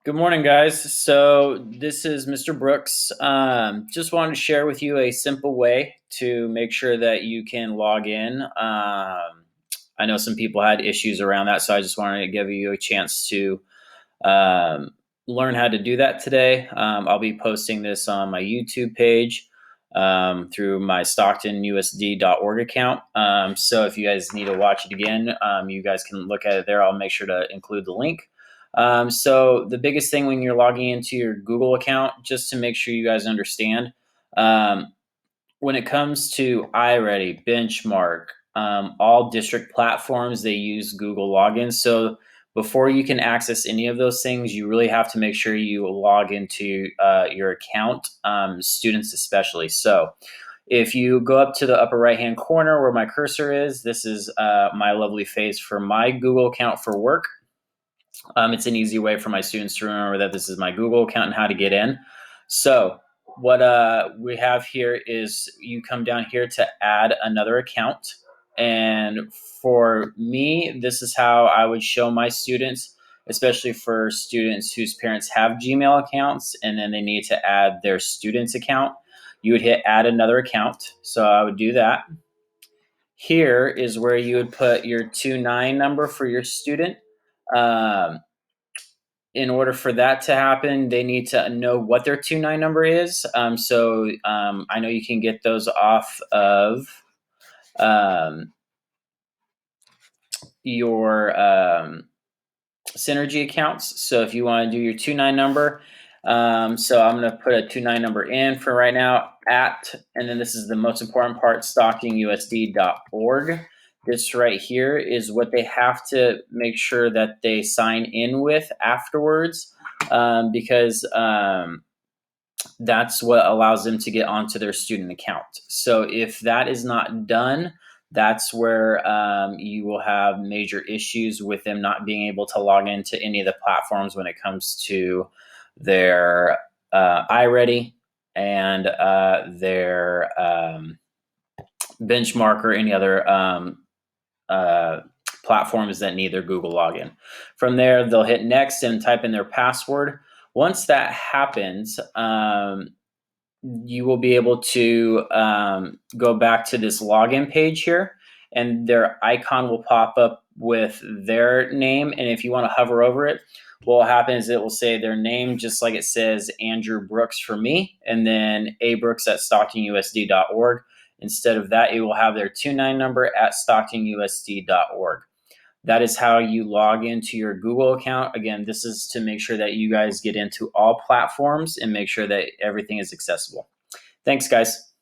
Good morning, guys. So this is Mr. Brooks. Just wanted to share with you a simple way to make sure that you can log in. I know some people had issues around that, so I just wanted to give you a chance to um, learn how to do that today. I'll be posting this on my YouTube page through my StocktonUSD.org account. So if you guys need to watch it again, you guys can look at it there. I'll make sure to include the link. So the biggest thing when you're logging into your Google account, just to make sure you guys understand, um, when it comes to iReady, Benchmark, all district platforms, they use Google logins. So before you can access any of those things, you really have to make sure you log into your account, students especially. So if you go up to the upper right hand corner where my cursor is, this is my lovely face for my Google account for work. It's an easy way for my students to remember that this is my Google account and how to get in. So what we have here is you come down here to add another account. And for me, this is how I would show my students, especially for students whose parents have Gmail accounts and then they need to add their student's account. You would hit add another account. So I would do that. Here is where you would put your 29 number for your student. Um, in order for that to happen, they need to know what their 29 number is. I know you can get those off of um, your Synergy accounts. So if you want to do your 29 number, so I'm going to put a 29 number in for right now and then this is the most important part, StocktonUSD.org. This right here is what they have to make sure that they sign in with afterwards, because that's what allows them to get onto their student account. So if that is not done, that's where you will have major issues with them not being able to log into any of the platforms when it comes to their iReady and their Benchmark or any other uh, platforms that need their Google login. From there, they'll hit next and type in their password. Once that happens, you will be able to go back to this login page here, and their icon will pop up with their name. And if you want to hover over it, what will happen is it will say their name, just like it says Andrew Brooks for me, and then abrooks at StocktonUSD.org. Instead of that, it will have their 29 number at StocktonUSD.org. That is how you log into your Google account. Again, this is to make sure that you guys get into all platforms and make sure that everything is accessible. Thanks, guys.